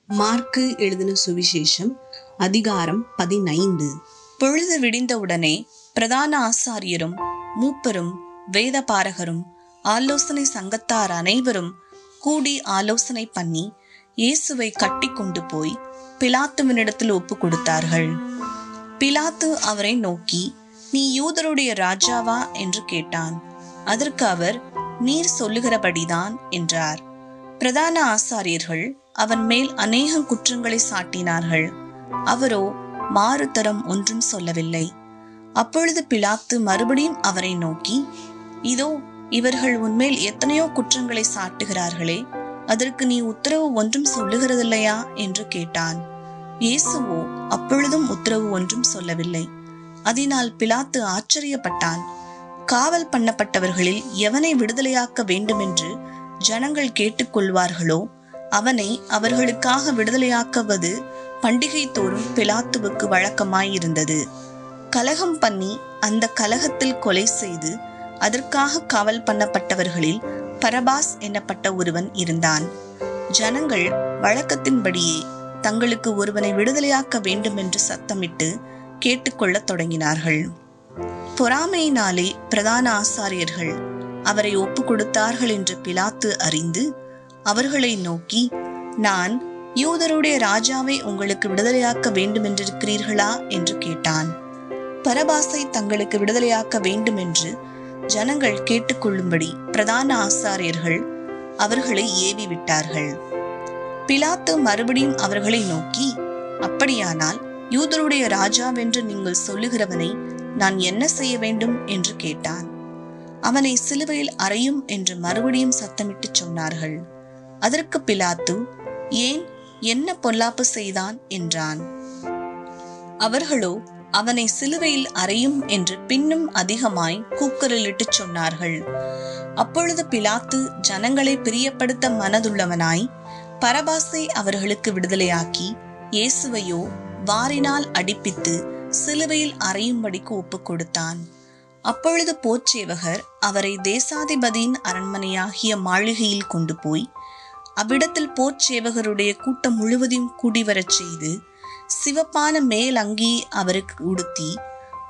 Mark எழுதின சுவிசேஷம் அதிகாரம் 15. பொழுது விடிந்தவுடனே பிரதான ஆசாரியரும் மூப்பரும் வேதபாரகரும் ஆலோசனை சங்கத்தார் அனைவரும் கூடி ஆலோசனை பண்ணி இயேசுவை கட்டி கொண்டு போய் பிலாத்துவினிடத்தில் ஒப்பு கொடுத்தார்கள். பிலாத்து அவரை நோக்கி, நீ யூதருடைய ராஜாவா என்று கேட்டான். அதற்கு அவர், நீர் சொல்லுகிறபடிதான் என்றார். பிரதான ஆசாரியர்கள் அவன் மேல் அநேக குற்றங்களை சாட்டினார்கள். அவரோ மாறுதரம் ஒன்றும் சொல்லவில்லை. அப்பொழுது பிலாத்து மறுபடியும் அவரை நோக்கி, இதோ இவர்கள் உன்மேல் எத்தனையோ குற்றங்களை சாட்டுகிறார்களே, அதற்கு நீ உத்தரவு ஒன்றும் சொல்லுகிறதில்லையா என்று கேட்டான். இயேசுவோ அப்பொழுதும் உத்தரவு ஒன்றும் சொல்லவில்லை. அதனால் பிலாத்து ஆச்சரியப்பட்டான். காவல் பண்ணப்பட்டவர்களில் எவனை விடுதலையாக்க வேண்டுமென்று ஜனங்கள் கேட்டுக்கொள்வார்களோ அவனை அவர்களுக்காக விடுதலையாக்குவது பண்டிகை தோறும் பிலாத்துவுக்கு வழக்கமாயிருந்தது. கலகம் பண்ணி அந்த கலகத்தில் கொலை செய்து அதற்காக காவல் பண்ணப்பட்டவர்களில் பரபாஸ் என்னப்பட்ட ஒருவன் இருந்தான். ஜனங்கள் வழக்கத்தின்படியே தங்களுக்கு ஒருவனை விடுதலையாக்க வேண்டும் என்று சத்தமிட்டு கேட்டுக்கொள்ளத் தொடங்கினார்கள். பொறாமையினாலே பிரதான ஆசாரியர்கள் அவரை ஒப்பு கொடுத்தார்கள் என்று பிலாத்து அறிந்து அவர்களை நோக்கி, நான் யூதருடைய ராஜாவை உங்களுக்கு விடுதலையாக்க வேண்டும் என்றிருக்கிறீர்களா என்று கேட்டான். பரபாசை தங்களுக்கு விடுதலையாக்க வேண்டும் என்று ஜனங்கள் கேட்டுக்கொள்ளும்படி பிரதான ஆசாரியர்கள் அவர்களை ஏவி விட்டார்கள். பிலாத்து மறுபடியும் அவர்களை நோக்கி, அப்படியானால் யூதருடைய ராஜாவென்று நீங்கள் சொல்லுகிறவனை நான் என்ன செய்ய வேண்டும் என்று கேட்டான். அவனை சிலுவையில் அறையும் என்று மறுபடியும் சத்தமிட்டு சொன்னார்கள். அதற்கு பிலாத்து, ஏன், என்ன பொல்லாப்பு செய்தான் என்றான். அவர்களோ அவனை சிலுவையில் அறையும் என்று பின்னும் அதிகமாய் கூக்குரலிட்டு சொன்னார்கள். அப்பொழுது பிலாத்து ஜனங்களை பிரியப்படுத்த மனதுள்ளவனாய் பரபாசை அவர்களுக்கு விடுதலையாக்கி இயேசுவையோ வாரினால் அடிப்பித்து சிலுவையில் அறையும்படிக்கு ஒப்பு கொடுத்தான். அப்பொழுது போர்ச்சேவகர் அவரை தேசாதிபதியின் அரண்மனையாகிய மாளிகையில் கொண்டு போய் அவ்விடத்தில் போர்ச்சேவகருடைய கூட்டம் முழுவதையும் கூடிவரச் செய்து சிவப்பான மேல் அங்கியை அவருக்கு உடுத்தி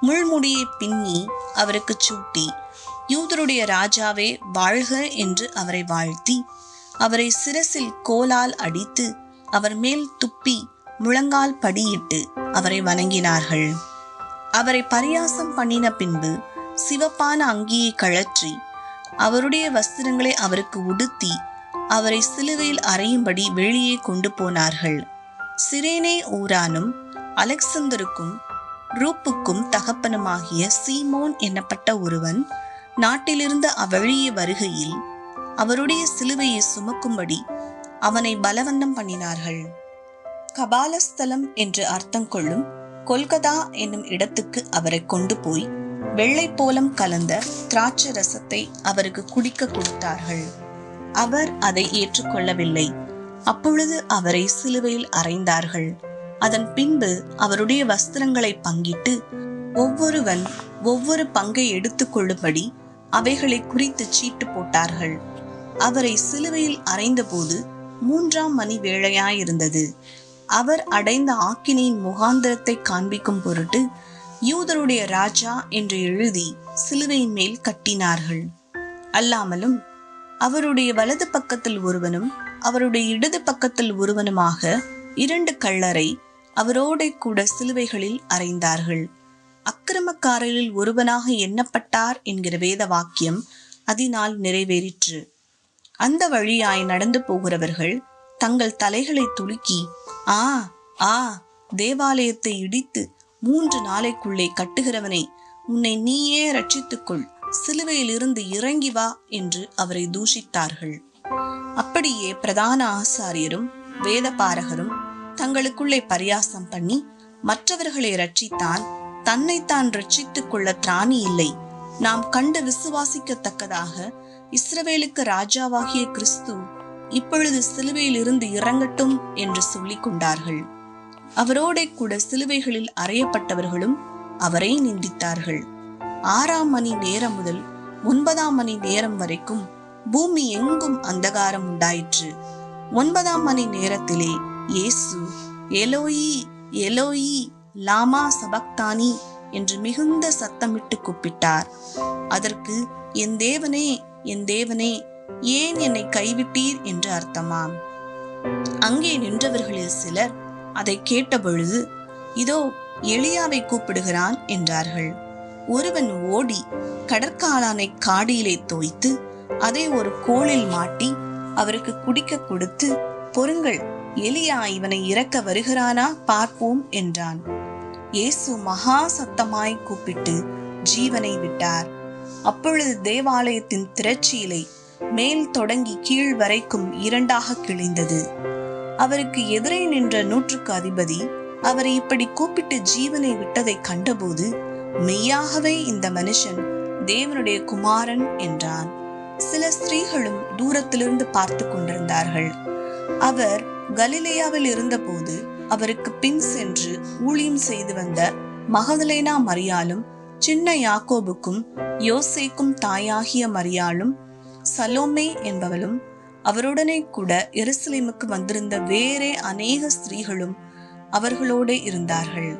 முள்முடியை பின்னி அவருக்கு சூட்டி, யூதருடைய ராஜாவே வாழ்க என்று அவரை வாழ்த்தி அவரை சிரசில் கோலால் அடித்து அவர் மேல் துப்பி முழங்கால் படியிட்டு அவரை வணங்கினார்கள். அவரை பரியாசம் பண்ணின பின்பு சிவப்பான அங்கியை கழற்றி அவருடைய வஸ்திரங்களை அவருக்கு உடுத்தி அவரை சிலுவையில் அறையும்படி வெளியே கொண்டு போனார்கள். சிரேனே ஊரானும் அலெக்சந்தருக்கும் ரூப்புக்கும் தகப்பனுமாகிய சீமோன் என்னப்பட்ட ஒருவன் நாட்டிலிருந்து அவ்வழியே வருகையில் அவருடைய சிலுவையை சுமக்கும்படி அவனை பலவந்தம் பண்ணினார்கள். கபாலஸ்தலம் என்று அர்த்தம் கொள்ளும் கொல்கதா என்னும் இடத்துக்கு அவரை கொண்டு போய் வெள்ளை போலம் கலந்த திராட்சை ரசத்தை அவருக்கு குடிக்க கொடுத்தார்கள். அவர் அதை ஏற்றுக்கொள்ளவில்லை. அப்பொழுது அவரை சிலுவையில் அறைந்தார்கள். அதன் பின்பு அவருடைய வஸ்திரங்களை பங்கிட்டு ஒவ்வொருவன் ஒவ்வொரு பங்கை எடுத்துக்கொள்ளும்படி அவைகளை குறித்து சீட்டு போட்டார்கள். அவரை சிலுவையில் அறைந்தபோது 3ஆம் மணி வேளையாயிருந்தது. அவர் அடைந்த ஆக்கினையின் முகாந்திரத்தை காண்பிக்கும் பொருட்டு யூதருடைய ராஜா என்று எழுதி சிலுவையின் மேல் கட்டினார்கள். அல்லாமலும் அவருடைய வலது பக்கத்தில் ஒருவனும் அவருடைய இடது பக்கத்தில் ஒருவனுமாக 2 கள்ளரை அவரோட கூட சிலுவைகளில் அறைந்தார்கள். அக்கிரமக்காரரில் ஒருவனாக எண்ணப்பட்டார் என்கிற வேத வாக்கியம் அதனால் நிறைவேறிற்று. அந்த வழியாய் நடந்து போகிறவர்கள் தங்கள் தலைகளை துலுக்கி, ஆ ஆ, தேவாலயத்தை இடித்து 3 நாளைக்குள்ளே கட்டுகிறவனை, உன்னை நீயே ரட்சித்துக்கொள், சிலுவையில் இருந்து இறங்கி வா என்று அவரை தூஷித்தார்கள். அப்படியே பிரதான ஆசாரியரும் வேதபாரகரும் தங்களுக்குள்ளே பரியாசம் பண்ணி, மற்றவர்களை ரட்சித்தான், தன்னைத்தான் ரட்சித்துக் கொள்ள திராணி இல்லை, நாம் கண்டு விசுவாசிக்கத்தக்கதாக இஸ்ரவேலுக்கு ராஜாவாகிய கிறிஸ்து இப்பொழுது சிலுவையில் இருந்து இறங்கட்டும் என்று சொல்லிக் கொண்டார்கள். அவரோட கூட சிலுவைகளில் அறையப்பட்டவர்களும் அவரை நிந்தித்தார்கள். 6ஆம் மணி நேரம் முதல் 9ஆம் மணி நேரம் வரைக்கும் பூமி எங்கும் அந்தகாரம் உண்டாயிற்று. 9ஆம் மணி நேரத்திலே இயேசு எலோயி எலோயி லாமா சபக்தானி என்று மிகுந்த சத்தமிட்டு கூப்பிட்டார். அதற்கு என் தேவனே, என் தேவனே, ஏன் என்னை கைவிட்டீர் என்று அர்த்தமாம். அங்கே நின்றவர்களில் சிலர் அதை கேட்டபொழுது, இதோ எலியாவை கூப்பிடுகிறான் என்றார்கள். ஒருவன் ஓடி கடற்காளானை காடியிலே தோய்த்து அதை ஒரு கோலில் மாட்டி அவருக்கு குடிக்க கொடுத்து, பொறுங்கள், எலியா இவனை இறக்க வருகிறானா பார்ப்போம் என்றான். இயேசு மகா சத்தமாய் கூப்பிட்டு ஜீவனை விட்டார். அப்பொழுது தேவாலயத்தின் திரட்சியிலே மேல் தொடங்கி கீழ் வரைக்கும் இரண்டாக கிழிந்தது. அவருக்கு எதிரே நின்ற 100க்கு அதிபதி அவரை இப்படி கூப்பிட்டு ஜீவனை விட்டதை கண்டபோது, மெய்யாகவே இந்த மனுஷன் தேவனுடைய குமாரன் என்றான். சில ஸ்திரீகளும் தூரத்திலிருந்து பார்த்து கொண்டிருந்தார்கள். அவர் கலிலேயாவில் இருந்தபோது அவருக்கு பின் சென்று ஊழியம் செய்து வந்த மகதலேனா மரியாளும், சின்ன யாக்கோபுக்கும் யோசேக்கும் தாயாகிய மரியாளும், சலோமே என்பவளும், அவருடனே கூட எருசலேமுக்கு வந்திருந்த வேறே அநேக ஸ்திரீகளும் அவர்களோடு இருந்தார்கள்.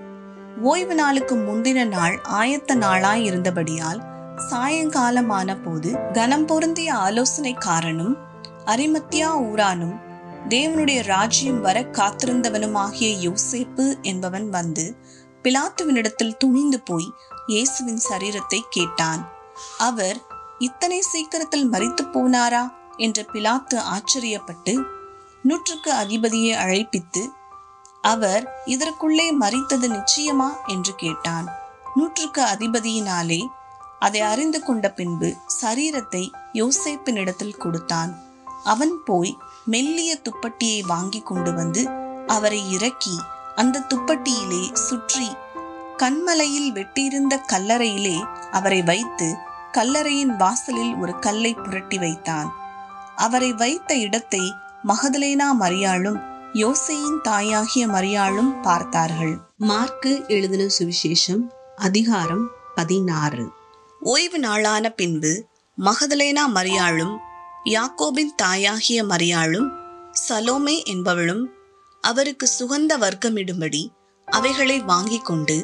ஓய்வு நாளுக்கு முந்தின நாள் ஆயத்த நாளாய் இருந்தபடியால் சாயங்காலமான போது கனம் பொருந்திய ஆலோசனைக்காரனும் அரிமத்தியா ஊரானும் தேவனுடைய ராஜ்யம் வர காத்திருந்தவனுமாகிய யோசேப்பு என்பவன் வந்து பிலாத்துவினிடத்தில் துணிந்து போய் இயேசுவின் சரீரத்தை கேட்டான். அவர் இத்தனை சீக்கிரத்தில் மரித்து போனாரா என்று பிலாத்து ஆச்சரியப்பட்டு 100க்கு அதிபதியை அழைப்பித்து, அவர் இதற்குள்ளே மரித்தது நிச்சயமா என்று கேட்டான். 100க்கு அதிபதியினாலே அதை அறிந்து கொண்ட பின்பு சரீரத்தை யோசேப்பினிடத்தில் கொடுத்தான். அவன் போய் மெல்லிய துப்பட்டியை வாங்கி கொண்டு வந்து அவரை இறக்கி அந்த துப்பட்டியிலே சுற்றி கண்மலையில் வெட்டியிருந்த கல்லறையிலே அவரை வைத்து கல்லறையின் வாசலில் ஒரு கல்லை புரட்டி வைத்தான். அவரை வைத்த இடத்தை மகதலேனா மரியாளும் யோசேயின் தாயாகிய மரியாளும் பார்த்தார்கள். மார்க்கு எழுதின சுவிசேஷம் அதிகாரம் 16. ஓய்வு நாளான பின்பு மகதலேனா மரியாளும் யாக்கோபின் தாயாகிய மரியாளும் சலோமே என்பவளும் அவருக்கு சுகந்த வர்க்கமிடும்படி அவைகளை வாங்கி கொண்டு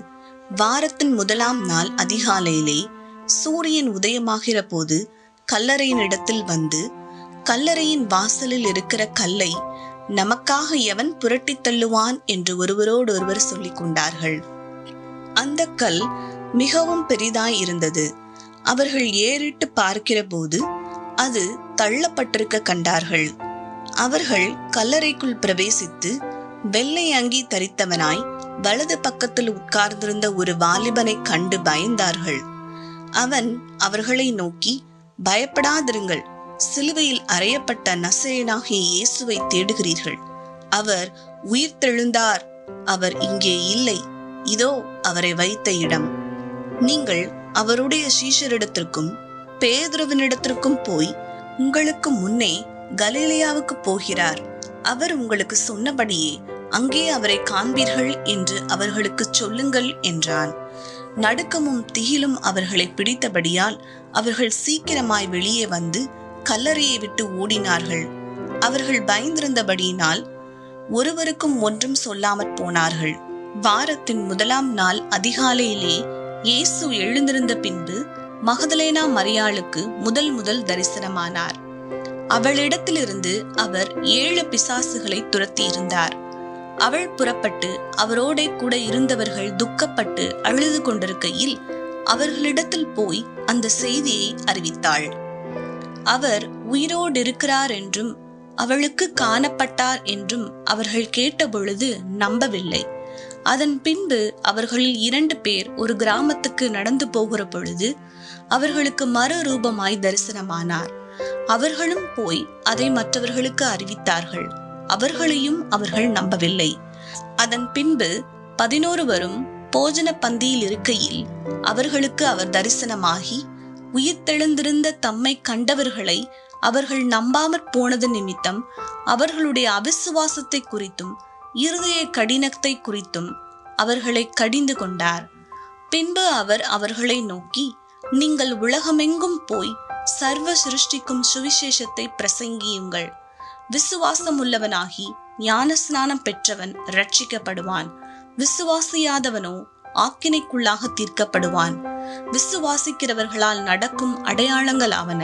வாரத்தின் முதலாம் நாள் அதிகாலையிலே சூரியன் உதயமாகிற போது கல்லறையின் இடத்தில் வந்து, கல்லறையின் வாசலில் இருக்கிற கல்லை நமக்காக எவன் புரட்டி தள்ளுவான் என்று ஒருவரோடொருவர் சொல்லிக் கொண்டார்கள். அந்த கல் மிகவும் பெரிதாய் இருந்தது. அவர்கள் ஏறிட்டு பார்க்கிற போது அது தள்ளப்பட்டிருக்க கண்டார்கள். அவர்கள் கல்லறைக்குள் பிரவேசித்து வெள்ளை அங்கி தரித்தவனாய் வலது பக்கத்தில் உட்கார்ந்திருந்த ஒரு வாலிபனை கண்டு பயந்தார்கள். அவன் அவர்களை நோக்கி, பயப்படாதிருங்கள், சிலுவையில் அறையப்பட்ட நசரேயனாகிய இயேசுவை தேடுகிறீர்கள். அவர் உயிர்த்தெழுந்தார். அவர் இங்கே இல்லை. இதோ அவரை வைத்த இடம். நீங்கள் அவருடைய சீஷரிடத்திற்கும் பேதுருவினிடத்திற்கும் போய், உங்களுக்கு முன்னே கலிலேயாவுக்கு போகிறார், அவர் உங்களுக்கு சொன்னபடியே அங்கே அவரை காண்பீர்கள் என்று அவர்களுக்கு சொல்லுங்கள் என்றான். நடுக்கமும் திகிலும் அவர்களை பிடித்தபடியால் அவர்கள் சீக்கிரமாய் வெளியே வந்து கல்லறையை விட்டு ஓடினார்கள். அவர்கள் பயந்திருந்தபடியினால் ஒருவருக்கும் ஒன்றும் சொல்லாமற் போனார்கள். வாரத்தின் முதலாம் நாள் அதிகாலையிலே இயேசு எழுந்திருந்த பின்பு மகதலேனா மரியாளுக்கு முதல் தரிசனமானார். அவளிடத்திலிருந்து அவர் 7 பிசாசுகளை துரத்தி இருந்தார். அவள் புறப்பட்டு அவரோட கூட இருந்தவர்கள் துக்கப்பட்டு அழுது கொண்டிருக்கையில் அவர்களிடத்தில் போய் அந்த செய்தியை அறிவித்தாள். அவர் உயிரோடு இருக்கிறார் என்றும் அவளுக்கு காணப்பட்டார் என்றும் அவர்கள் கேட்டபொழுது நம்பவில்லை. அதன் பின்பு அவர்களில் 2 பேர் ஒரு கிராமத்துக்கு நடந்து போகிற பொழுது அவர்களுக்கு மறுரூபமாய் தரிசனமானார். அவர்களும் போய் அதை மற்றவர்களுக்கு அறிவித்தார்கள். அவர்களையும் அவர்கள் நம்பவில்லை. அதன் பின்பு 11 போஜன பந்தியில் இருக்கையில் அவர்களுக்கு அவர் தரிசனமாகி, உயிர்த்தெழுந்திருந்த தம்மை கண்டவர்களை அவர்கள் நம்பாமற் போனது நிமித்தம் அவர்களுடைய அவிசுவாசத்தை குறித்தும் இருதய கடினத்தை குறித்தும் அவர்களை கடிந்து கொண்டார். பின்பு அவர் அவர்களை நோக்கி, நீங்கள் உலகமெங்கும் போய் சர்வ சிருஷ்டிக்கும் சுவிசேஷத்தை பிரசங்கியுங்கள். விசுவாசம் உள்ளவனாகி ஞானஸ்நானம் பெற்றவன் இரட்சிக்கப்படுவான், விசுவாசியாதவனோ ஆக்கினைக்குள்ளாக தீர்க்கப்படுவான். விசுவாசிக்கிறவர்களால் நடக்கும் அடையாளங்கள் ஆவன: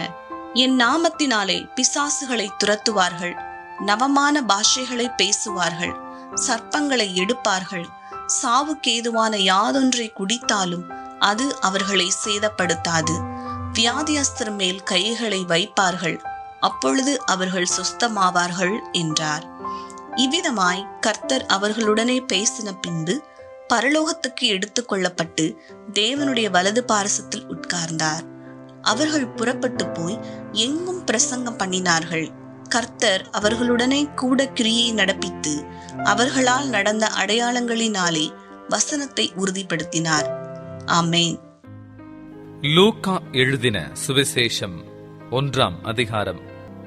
என் நாமத்தினாலே பிசாசுகளை துரத்துவார்கள், நவமான பாஷைகளை பேசுவார்கள், சர்ப்பங்களை எடுப்பார்கள், சாவுக்கேதுவான யாதொன்றை குடித்தாலும் அது அவர்களை சேதப்படுத்தாது, வியாதியஸ்தர் மேல் கைகளை வைப்பார்கள், அப்பொழுது அவர்கள் சுஸ்தமாவார்கள் என்றார். இவ்விதமாய் கர்த்தர் அவர்களுடனே பேசின பின்பு பரலோகத்துக்கு எடுத்துக் கொள்ளப்பட்டு தேவனுடைய வலது பாரசத்தில் உட்கார்ந்தார். அவர்கள் புறப்பட்டு போய் எங்கும் பிரசங்கம் பண்ணினார்கள். கர்த்தர் அவர்களுடனே கூட கிரியை நடப்பித்து அவர்களால் நடந்த அடையாளங்களினாலே வசனத்தை உறுதிப்படுத்தினார். ஆமென். லூக்கா எழுதின சுவிசேஷம் 1ஆம் அதிகாரம்.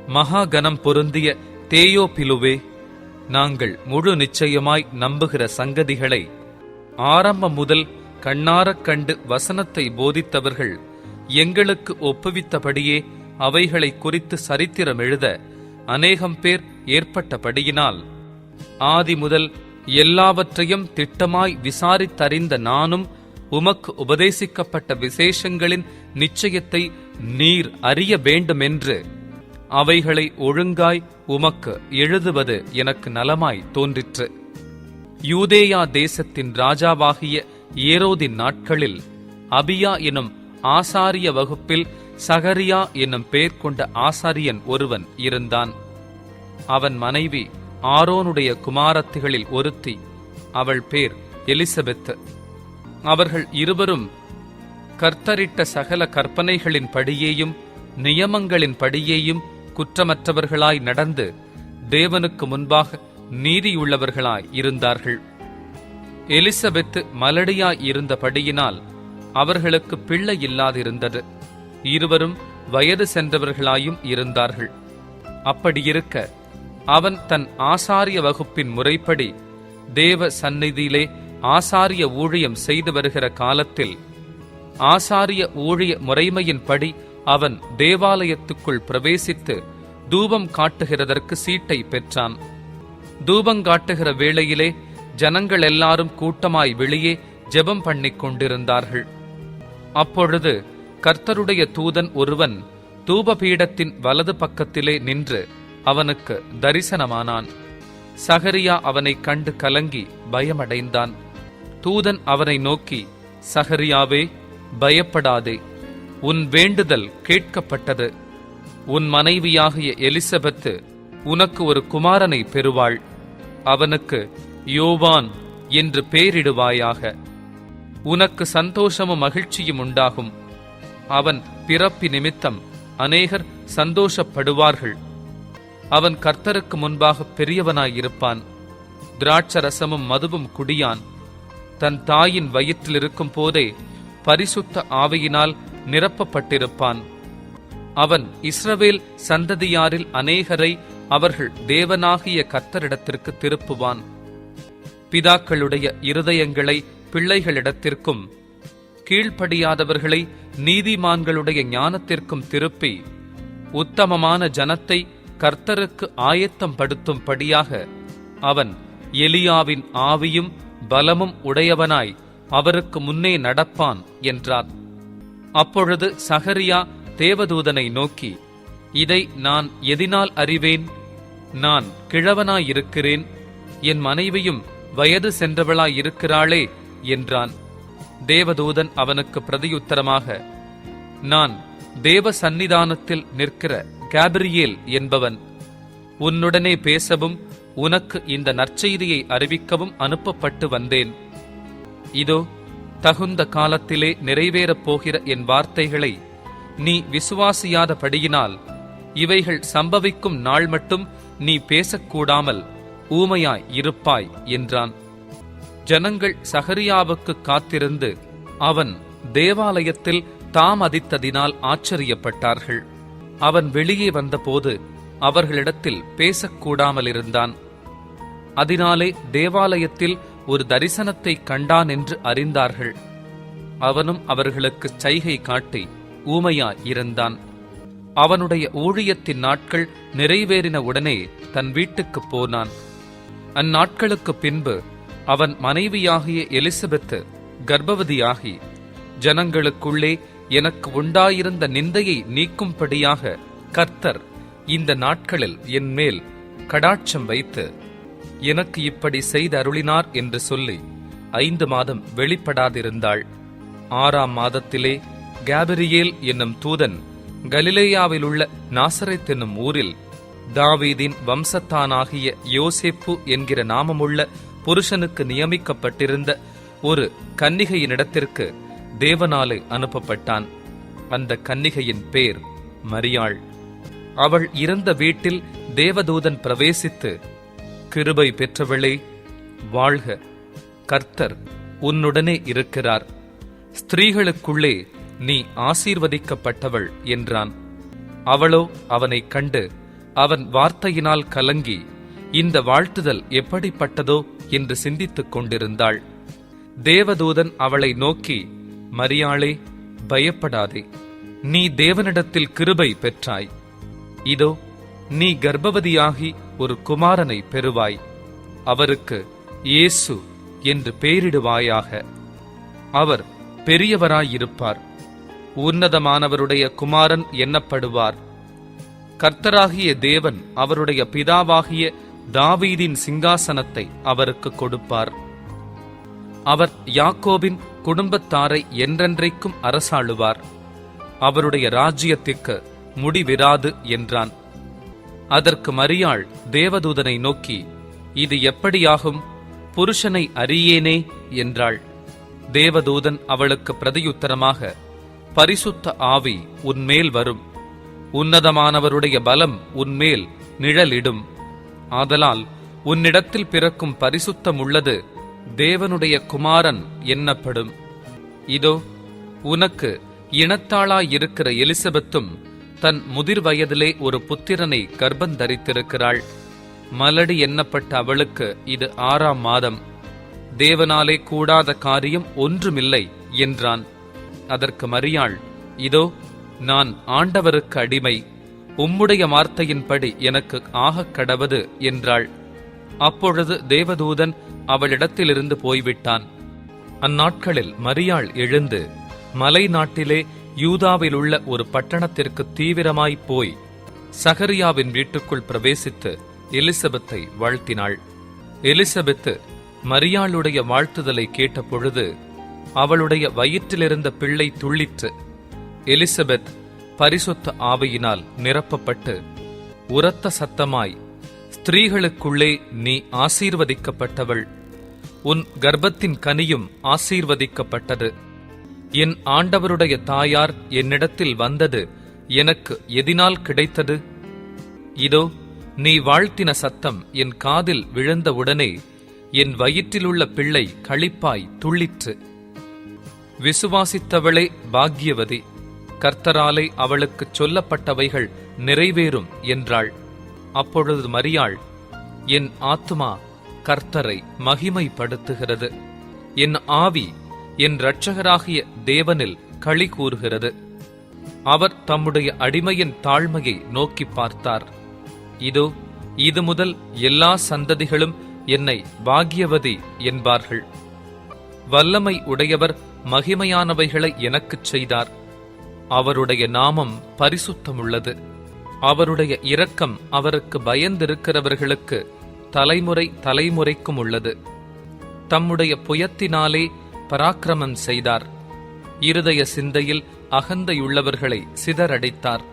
மகா கனம் பொருந்திய தேயோபிலுவே, நாங்கள் முழு நிச்சயமாய் நம்புகிற சங்கதிகளை ஆரம்பம் முதல் கண்ணாரக் கண்டு வசனத்தை போதித்தவர்கள் எங்களுக்கு ஒப்புவித்தபடியே அவைகளை குறித்து சரித்திரம் எழுத அநேகம் பேர் ஏற்பட்டபடியினால் ஆதி முதல் எல்லாவற்றையும் திட்டமாய் விசாரித்தறிந்த நானும் உமக்கு உபதேசிக்கப்பட்ட விசேஷங்களின் நிச்சயத்தை நீர் அறிய வேண்டுமென்று அவைகளை ஒழுங்காய் உமக்கு எழுதுவது எனக்கு நலமாய் தோன்றிற்று. யூதேயா தேசத்தின் ராஜாவாகிய ஏரோதின் நாட்களில் அபியா எனும் ஆசாரிய வகுப்பில் சகரியா என்னும் பெயர் கொண்ட ஆசாரியன் ஒருவன் இருந்தான். அவன் மனைவி ஆரோனுடைய குமாரத்திகளில் ஒருத்தி, அவள் பேர் எலிசபெத். அவர்கள் இருவரும் கர்த்தரிட்ட சகல கற்பனைகளின் படியேயும் நியமங்களின் படியேயும் குற்றமற்றவர்களாய் நடந்து தேவனுக்கு முன்பாக நீதியுள்ளவர்களாய் இருந்தார்கள். எலிசபெத் மலடியாய் இருந்தபடியினால் அவர்களுக்கு பிள்ளை இல்லாதிருந்தது. இருவரும் வயது சென்றவர்களாயும் இருந்தார்கள். அப்படியிருக்க அவன் தன் ஆசாரிய வகுப்பின் முறைப்படி தேவ சந்நிதியிலே ஆசாரிய ஊழியம் செய்து வருகிற காலத்தில் ஆசாரிய ஊழிய முறைமையின்படி அவன் தேவாலயத்துக்குள் பிரவேசித்து தூபம் காட்டுகிறதற்கு சீட்டை பெற்றான். தூபங்காட்டுகிற வேளையிலே ஜனங்கள் எல்லாரும் கூட்டமாய் வெளியே ஜெபம் பண்ணிக் கொண்டிருந்தார்கள். அப்பொழுது கர்த்தருடைய தூதன் ஒருவன் தூபபீடத்தின் வலது பக்கத்திலே நின்று அவனுக்கு தரிசனமானான். சகரியா அவனை கண்டு கலங்கி பயமடைந்தான். தூதன் அவனை நோக்கி, சகரியாவே, பயப்படாதே, உன் வேண்டுதல் கேட்கப்பட்டது. உன் மனைவியாகிய எலிசபெத்து உனக்கு ஒரு குமாரனை பெறுவாள். அவனுக்கு யோவான் என்று பெயரிடுவாயாக. உனக்கு சந்தோஷமும் மகிழ்ச்சியும் உண்டாகும். அவன் பிறப்பி நிமித்தம் அநேகர் சந்தோஷப்படுவார்கள். அவன் கர்த்தருக்கு முன்பாக பெரியவனாயிருப்பான். திராட்சரசமும் மதுவும் குடியான். தன் தாயின் வயிற்றிலிருக்கும் போதே பரிசுத்த ஆவியினால் நிரப்பப்பட்டிருப்பான். அவன் இஸ்ரவேல் சந்ததியாரில் அநேகரை அவர்கள் தேவனாகிய கர்த்தரிடத்திற்கு திருப்புவான். பிதாக்களுடைய இருதயங்களை பிள்ளைகளிடத்திற்கும் கீழ்ப்படியாதவர்களை நீதிமான்களுடைய ஞானத்திற்கும் திருப்பி உத்தமமான ஜனத்தை கர்த்தருக்கு ஆயத்தம் படுத்தும்படியாக அவன் எலியாவின் ஆவியும் பலமும் உடையவனாய் அவருக்கு முன்னே நடப்பான் என்றார். அப்பொழுது சகரியா தேவதூதனை நோக்கி, இதை நான் எதினால் அறிவேன்? நான் கிழவனாயிருக்கிறேன், என் மனைவியும் வயது சென்றவளாயிருக்கிறாளே என்றான். தேவதூதன் அவனுக்கு பிரதியுத்தரமாக, நான் தேவ சந்நிதானத்தில் நிற்கிற காபிரியேல் என்பவன். உன்னுடனே பேசவும் உனக்கு இந்த நற்செய்தியை அறிவிக்கவும் அனுப்பப்பட்டு வந்தேன். இதோ, தகுந்த காலத்திலே நிறைவேறப் போகிற என் வார்த்தைகளை நீ விசுவாசியாதபடியினால் இவைகள் சம்பவிக்கும் நாள் மட்டும் நீ பேசக்கூடாமல் ஊமையாய் இருப்பாய் என்றான். ஜனங்கள் சகரியாவுக்கு காத்திருந்து அவன் தேவாலயத்தில் தாமதித்ததினால் ஆச்சரியப்பட்டார்கள். அவன் வெளியே வந்தபோது அவர்களிடத்தில் பேசக்கூடாமல் இருந்தான். அதனாலே தேவாலயத்தில் ஒரு தரிசனத்தை கண்டான் என்று அறிந்தார்கள். அவனும் அவர்களுக்கு சைகை காட்டி ஊமையாய் இருந்தான். அவனுடைய ஊழியத்தின் நாட்கள் நிறைவேறின உடனே தன் வீட்டுக்குப் போனான். அந்நாட்களுக்கு பின்பு அவன் மனைவியாகிய எலிசபெத்து கர்ப்பவதியாகி, ஜனங்களுக்குள்ளே எனக்கு உண்டாயிருந்த நிந்தையை நீக்கும்படியாக கர்த்தர் இந்த நாட்களில் என் மேல் கடாட்சம் வைத்து எனக்கு இப்படி செய்து அருளினார் என்று சொல்லி 5 மாதம் வெளிப்படாதிருந்தாள். 6ஆம் மாதத்திலே காபிரியேல் என்னும் தூதன் கலிலேயாவில் உள்ள நாசரேத் என்னும் ஊரில் தாவீதின் வம்சத்தானாகிய யோசேப்பு என்கிற நாமமுள்ள புருஷனுக்கு நியமிக்கப்பட்டிருந்த ஒரு கன்னிகையினிடத்திற்கு தேவனாலே அனுப்பப்பட்டான். அந்த கன்னிகையின் பேர் மரியாள். அவள் இருந்த வீட்டில் தேவதூதன் பிரவேசித்து, கிருபை பெற்றவளே வாழ்க, கர்த்தர் உன்னுடனே இருக்கிறார், ஸ்திரீகளுக்குள்ளே நீ ஆசீர்வதிக்கப்பட்டவள் என்றான். அவளோ அவனைக் கண்டு அவன் வார்த்தையினால் கலங்கி, இந்த வாழ்த்துதல் எப்படிப்பட்டதோ என்று சிந்தித்துக் கொண்டிருந்தாள். தேவதூதன் அவளை நோக்கி, மரியாளே, பயப்படாதே, நீ தேவனிடத்தில் கிருபை பெற்றாய். இதோ நீ கர்ப்பவதியாகி ஒரு குமாரனை பெறுவாய். அவருக்கு இயேசு என்று பெயரிடுவாயாக. அவர் பெரியவராயிருப்பார், உன்னதமானவருடைய குமாரன் எண்ணப்படுவார். கர்த்தராகிய தேவன் அவருடைய பிதாவாகிய தாவீதின் சிங்காசனத்தை அவருக்கு கொடுப்பார். அவர் யாக்கோபின் குடும்பத்தாரை என்றென்றைக்கும் அரசாளுவார். அவருடைய ராஜ்யத்திற்கு முடிவிராது என்றான். அதற்கு மரியாள் தேவதூதனை நோக்கி, இது எப்படியாகும்? புருஷனை அறியேனே என்றாள். தேவதூதன் அவளுக்கு பிரதியுத்தரமாக, பரிசுத்த ஆவி உன்மேல் வரும், உன்னதமானவருடைய பலம் உன்மேல் நிழலிடும். ஆதலால் உன்னிடத்தில் பிறக்கும் பரிசுத்தம் உள்ளது தேவனுடைய குமாரன் எண்ணப்படும். இதோ உனக்கு இனத்தாளாயிருக்கிற எலிசபெத்தும் தன் முதிர் வயதிலே ஒரு புத்திரனை கர்ப்பந்தரித்திருக்கிறாள். மலடி எண்ணப்பட்ட அவளுக்கு இது 6ஆம் மாதம். தேவனாலே கூடாத காரியம் ஒன்றுமில்லை என்றான். அதற்கு மரியாள், இதோ நான் ஆண்டவருக்கு அடிமை, உம்முடைய வார்த்தையின்படி எனக்கு ஆகக் கடவது என்றாள். அப்பொழுது தேவதூதன் அவளிடத்திலிருந்து போய்விட்டான். அந்நாட்களில் மரியாள் எழுந்து மலை நாட்டிலே யூதாவில் உள்ள ஒரு பட்டணத்திற்கு தீவிரமாய் போய் சகரியாவின் வீட்டுக்குள் பிரவேசித்து எலிசபெத்தை வாழ்த்தினாள். எலிசபெத்து மரியாளுடைய வாழ்த்துதலை கேட்டபொழுது அவளுடைய வயிற்றிலிருந்த பிள்ளை துள்ளிற்று. எலிசபெத் பரிசுத்த ஆவியினால் நிரப்பப்பட்டு உரத்த சத்தமாய், ஸ்திரீகளுக்குள்ளே நீ ஆசீர்வதிக்கப்பட்டவள், உன் கர்ப்பத்தின் கனியும் ஆசீர்வதிக்கப்பட்டது. என் ஆண்டவருடைய தாயார் என்னிடத்தில் வந்தது எனக்கு எதினால் கிடைத்தது? இதோ நீ வாழ்த்தின சத்தம் என் காதில் விழுந்தவுடனே என் வயிற்றிலுள்ள பிள்ளை களிப்பாய் துள்ளிற்று. விசுவாசித்தவளே பாக்கியவதி, கர்த்தராலே அவளுக்குச் சொல்லப்பட்டவைகள் நிறைவேறும் என்றாள். அப்பொழுது மரியாள், என் ஆத்துமா கர்த்தரை மகிமைப்படுத்துகிறது, என் ஆவி என் இரட்சகராகிய தேவனில் களி கூறுகிறது. அவர் தம்முடைய அடிமையின் தாழ்மையை நோக்கி பார்த்தார். இதோ இது முதல் எல்லா சந்ததிகளும் என்னை பாக்கியவதி என்பார்கள். வல்லமை உடையவர் மகிமையானவைகளை எனக்குச் செய்தார். அவருடைய நாமம் பரிசுத்தமுள்ளது. அவருடைய இரக்கம் அவருக்கு பயந்திருக்கிறவர்களுக்கு தலைமுறை தலைமுறைக்கும் உள்ளது. தம்முடைய புயத்தினாலே பராக்கிரமம் செய்தார். இருதய சிந்தையில் அகந்தையுள்ளவர்களை சிதறடித்தார்.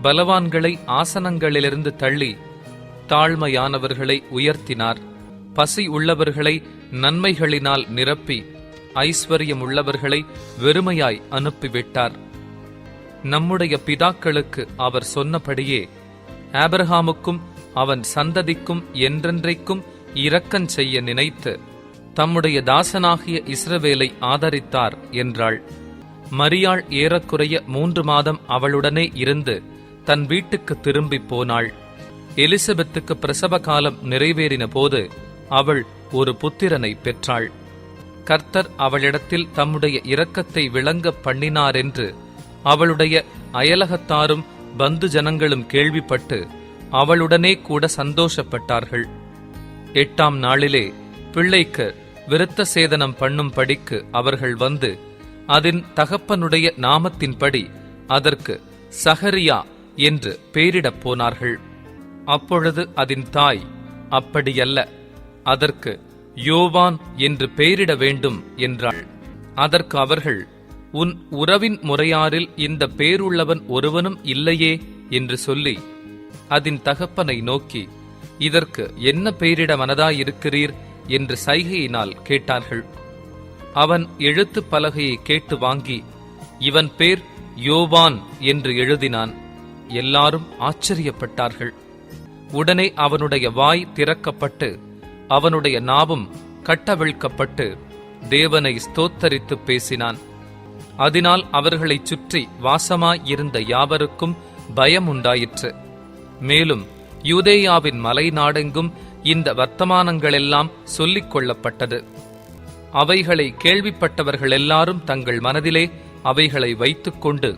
பலவான்களை ஆசனங்களிலிருந்து தள்ளி தாழ்மையானவர்களை உயர்த்தினார். பசி உள்ளவர்களை நன்மைகளினால் நிரப்பி ஐஸ்வர்யம் உள்ளவர்களை வெறுமையாய் அனுப்பிவிட்டார். நம்முடைய பிதாக்களுக்கு அவர் சொன்னபடியே ஆபிரகாமுக்கும் அவன் சந்ததிக்கும் என்றென்றைக்கும் இரக்கஞ் செய்ய நினைத்து தம்முடைய தாசனாகிய இஸ்ரவேலை ஆதரித்தார் என்றாள். மரியாள் ஏறக்குறைய 3 மாதம் அவளுடனே இருந்து தன் வீட்டுக்கு திரும்பி போனாள். எலிசபெத்துக்கு பிரசவ காலம் நிறைவேறின போது அவள் ஒரு புத்திரனை பெற்றாள். கர்த்தர் அவளிடத்தில் தம்முடைய இரக்கத்தை விளங்க பண்ணினாரென்று அவளுடைய அயலகத்தாரும் பந்து ஜனங்களும் கேள்விப்பட்டு அவளுடனே கூட சந்தோஷப்பட்டார்கள். 8ஆம் நாளிலே பிள்ளைக்கு விருத்த சேதனம் பண்ணும்படிக்கு அவர்கள் வந்து அதன் தகப்பனுடைய நாமத்தின்படி அதற்கு சகரியா என்று பெயரிடப் போனார்கள். அப்பொழுது அதன் தாய், அப்படியல்ல, அதற்கு யோவான் என்று பெயரிட வேண்டும் என்றாள். அதற்கு அவர்கள், உன் உறவின் முறையாரில் இந்த பேருள்ளவன் ஒருவனும் இல்லையே என்று சொல்லி அதன் தகப்பனை நோக்கி, இதற்கு என்ன பெயரிட மனதாயிருக்கிறீர் என்று சைகையினால் கேட்டார்கள். அவன் எழுத்து பலகையை கேட்டு வாங்கி இவன் பேர் யோவான் என்று எழுதினான். எல்லாரும் ஆச்சரியப்பட்டார்கள். உடனே அவனுடைய வாய் திறக்கப்பட்டு அவனுடைய நாவும் கட்டவிழ்க்கப்பட்டு தேவனை ஸ்தோத்தரித்து பேசினான். அதனால் அவர்களைச் சுற்றி வாசமாயிருந்த யாவருக்கும் பயம் உண்டாயிற்று. மேலும் யூதேயாவின் மலை நாடெங்கும் இந்த வர்த்தமானங்களெல்லாம் சொல்லிக் கொள்ளப்பட்டது. அவைகளை கேள்விப்பட்டவர்கள் எல்லாரும் தங்கள் மனதிலே அவைகளை வைத்துக்கொண்டு,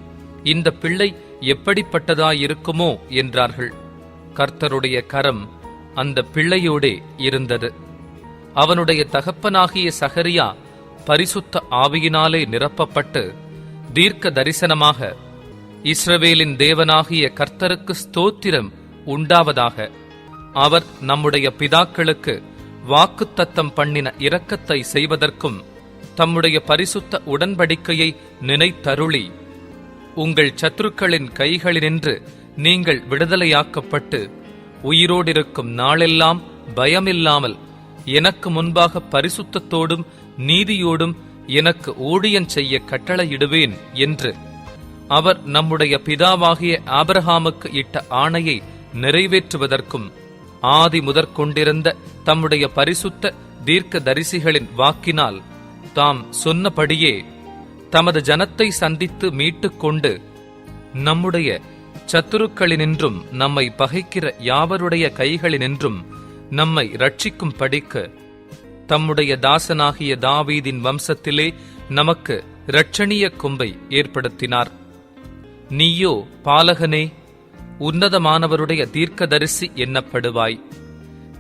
இந்த பிள்ளை எப்படிப்பட்டதாயிருக்குமோ என்றார்கள். கர்த்தருடைய கரம் அந்த பிள்ளையோடே இருந்தது. அவனுடைய தகப்பனாகிய சகரியா பரிசுத்த ஆவியினாலே நிரப்பப்பட்டு தீர்க்க தரிசனமாக, இஸ்ரவேலின் தேவனாகிய கர்த்தருக்கு ஸ்தோத்திரம் உண்டாவதாக, அவர் நம்முடைய பிதாக்களுக்கு வாக்குத்தத்தம் பண்ணின இரக்கத்தை செய்வதற்கும் தம்முடைய பரிசுத்த உடன்படிக்கையை நினைத்தருளி உங்கள் சத்துருக்களின் கைகளினின்று நீங்கள் விடுதலையாக்கப்பட்டு உயிரோடிருக்கும் நாளெல்லாம் பயமில்லாமல் எனக்கு முன்பாக பரிசுத்தத்தோடும் நீதியோடும் எனக்கு ஊழியம் செய்ய கட்டளையிடுவேன் என்று அவர் நம்முடைய பிதாவாகிய ஆபிரகாமுக்கு இட்ட ஆணையை நிறைவேற்றுவதற்கும் ஆதி முதற்கொண்டிருந்த தம்முடைய பரிசுத்த தீர்க்க தரிசிகளின் வாக்கினால் தாம் சொன்னபடியே தமது ஜனத்தை சந்தித்து மீட்டுக்கொண்டு நம்முடைய சத்துருக்களினின்றும் நம்மை பகைக்கிற யாவருடைய கைகளினின்றும் நம்மை ரட்சிக்கும் படிக்க தம்முடைய தாசனாகிய தாவீதின் வம்சத்திலே நமக்கு இரட்சணிய கொம்பை ஏற்படுத்தினார். நீயோ பாலகனே, உன்னதமானவருடைய தீர்க்கதரிசி என்னப்படுவாய்.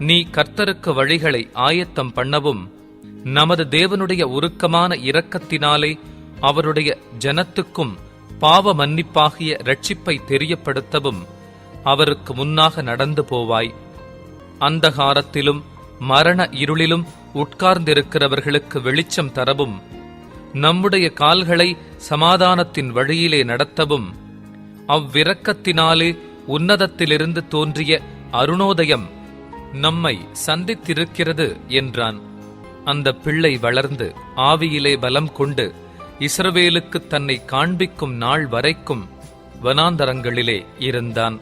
நீ கர்த்தருக்கு வழிகளை ஆயத்தம் பண்ணவும் நமது தேவனுடைய உருக்கமான இரக்கத்தினாலே அவருடைய ஜனத்துக்கும் பாவ மன்னிப்பாகிய இரட்சிப்பை தெரியப்படுத்தவும் அவருக்கு முன்னாக நடந்து போவாய். அந்தகாரத்திலும் மரண இருளிலும் உட்கார்ந்திருக்கிறவர்களுக்கு வெளிச்சம் தரவும் நம்முடைய கால்களை சமாதானத்தின் வழியிலே நடத்தவும் அவ்விரக்கத்தினாலே உன்னதத்திலிருந்து தோன்றிய அருணோதயம் நம்மை சந்தித்திருக்கிறது என்றான். அந்த பிள்ளை வளர்ந்து ஆவியிலே பலம் கொண்டு இஸ்ரவேலுக்கு தன்னை காண்பிக்கும் நாள் வரைக்கும் வனாந்தரங்களிலே இருந்தான்.